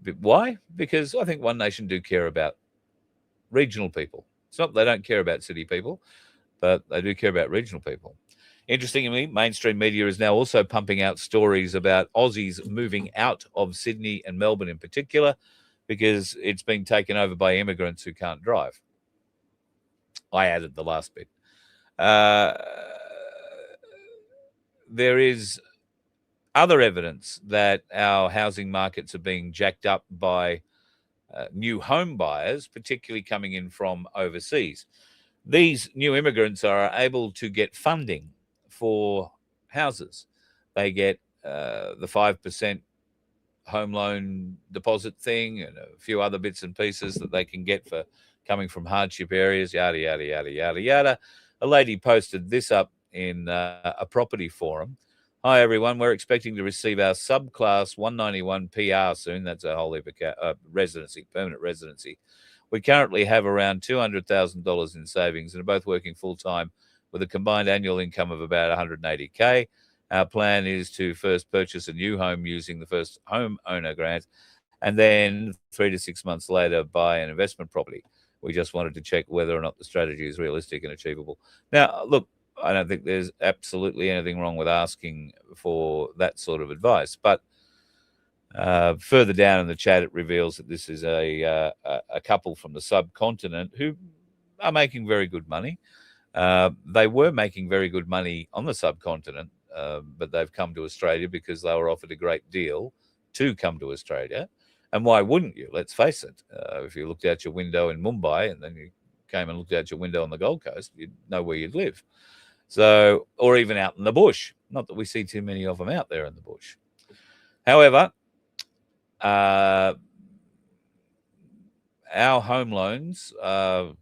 But why? Because I think One Nation do care about regional people. It's not that they don't care about city people, but they do care about regional people. Interestingly, mainstream media is now also pumping out stories about Aussies moving out of Sydney and Melbourne in particular, because it's been taken over by immigrants who can't drive. I added the last bit. There is other evidence that our housing markets are being jacked up by new home buyers, particularly coming in from overseas. These new immigrants are able to get funding for houses. They get the 5% home loan deposit thing and a few other bits and pieces that they can get for coming from hardship areas, yada, yada, yada, yada, yada. A lady posted this up in a property forum. Hi, everyone. We're expecting to receive our subclass 191 PR soon. That's a whole heap of residency, permanent residency. We currently have around $200,000 in savings and are both working full-time with a combined annual income of about $180K. Our plan is to first purchase a new home using the first home owner grant, and then 3 to 6 months later buy an investment property. We just wanted to check whether or not the strategy is realistic and achievable. Now, look, I don't think there's absolutely anything wrong with asking for that sort of advice, but further down in the chat, it reveals that this is a couple from the subcontinent who are making very good money. They were making very good money on the subcontinent, but they've come to Australia because they were offered a great deal to come to Australia. And why wouldn't you? Let's face it. If you looked out your window in Mumbai and then you came and looked out your window on the Gold Coast, you'd know where you'd live. So, or even out in the bush. Not that we see too many of them out there in the bush. However, our home loans, our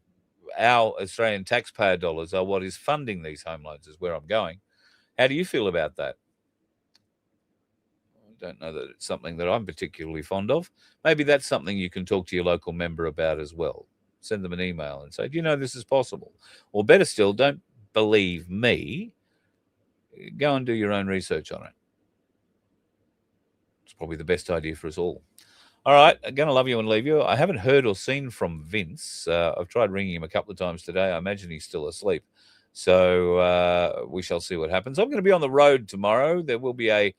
Australian taxpayer dollars are what is funding these home loans, is where I'm going. How do you feel about that? I don't know that it's something that I'm particularly fond of. Maybe that's something you can talk to your local member about as well. Send them an email and say, do you know this is possible? Or better still, don't believe me. Go and do your own research on it. It's probably the best idea for us all. All right, I'm going to love you and leave you. I haven't heard or seen from Vince. I've tried ringing him a couple of times today. I imagine he's still asleep. So we shall see what happens. I'm going to be on the road tomorrow. There will be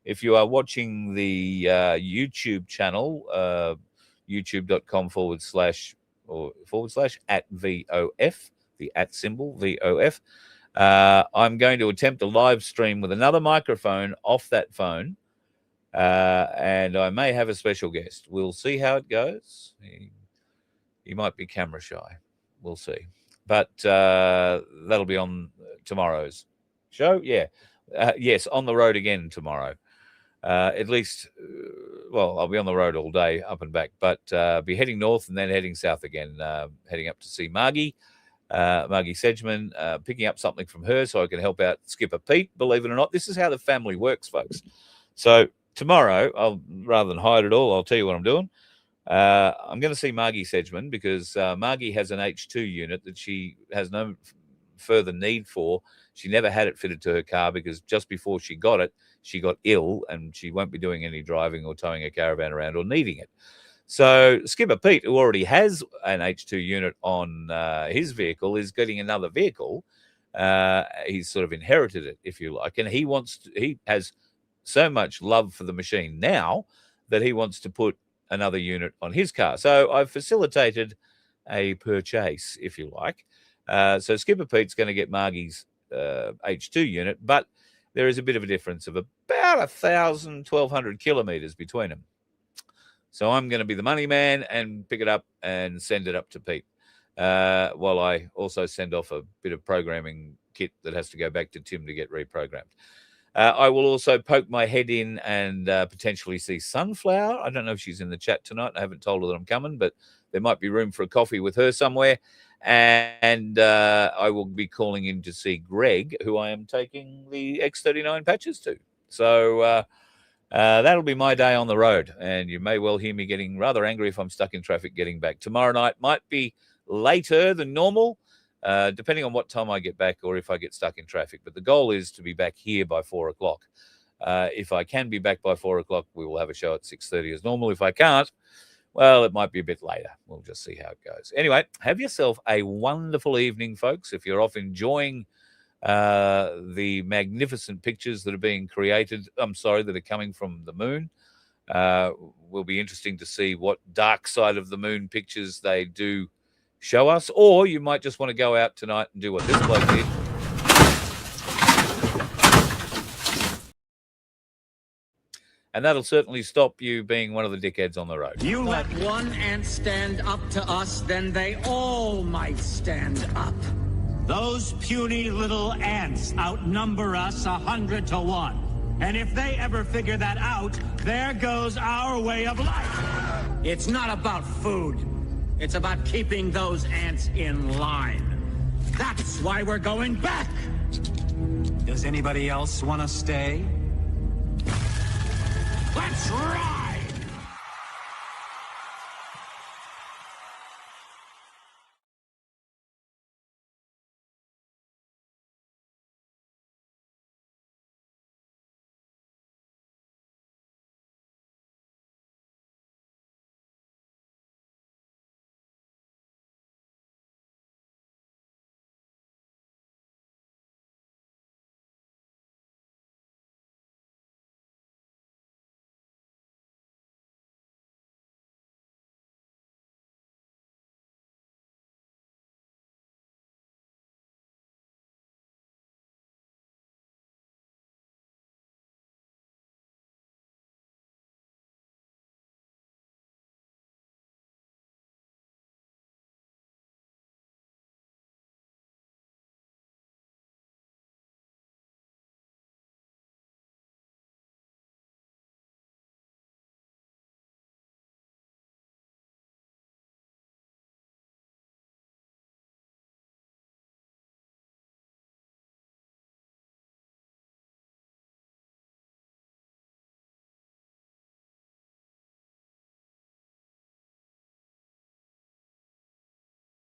if you are watching the YouTube channel, youtube.com // at VOF, the at symbol, VOF. I'm going to attempt a live stream with another microphone off that phone. And I may have a special guest. We'll see how it goes. He might be camera shy. We'll see. But that'll be on tomorrow's show. Yeah. Yes, on the road again tomorrow. At least, well, I'll be on the road all day, up and back. But be heading north and then heading south again, heading up to see Margie Sedgman, picking up something from her so I can help out Skipper Pete. Believe it or not, this is how the family works, folks. So tomorrow, rather than hide it all, I'll tell you what I'm doing. I'm going to see Margie Sedgman because Margie has an H2 unit that she has no further need for. She never had it fitted to her car because just before she got it, she got ill and she won't be doing any driving or towing a caravan around or needing it. So Skipper Pete, who already has an H2 unit on his vehicle, is getting another vehicle. He's sort of inherited it, if you like, and he has so much love for the machine now that he wants to put another unit on his car. So I've facilitated a purchase, if you like. So Skipper Pete's going to get Margie's H2 unit, but there is a bit of a difference of about 1,200 kilometres between them. So I'm going to be the money man and pick it up and send it up to Pete, while I also send off a bit of programming kit that has to go back to Tim to get reprogrammed. I will also poke my head in and potentially see Sunflower. I don't know if she's in the chat tonight. I haven't told her that I'm coming, but there might be room for a coffee with her somewhere. And I will be calling in to see Greg, who I am taking the X39 patches to. So that'll be my day on the road. And you may well hear me getting rather angry if I'm stuck in traffic getting back. Tomorrow night might be later than normal, depending on what time I get back or if I get stuck in traffic. But the goal is to be back here by 4 o'clock. If I can be back by 4 o'clock, we will have a show at 6:30 as normal. If I can't, well, it might be a bit later. We'll just see how it goes. Anyway, have yourself a wonderful evening, folks. If you're off enjoying the magnificent pictures that are being created, that are coming from the moon, will be interesting to see what dark side of the moon pictures they do show us. Or you might just want to go out tonight and do what this bloke did. And that'll certainly stop you being one of the dickheads on the road. You let one ant stand up to us, then they all might stand up. Those puny little ants outnumber us 100 to 1. And if they ever figure that out, there goes our way of life. It's not about food. It's about keeping those ants in line. That's why we're going back. Does anybody else want to stay? Let's rock!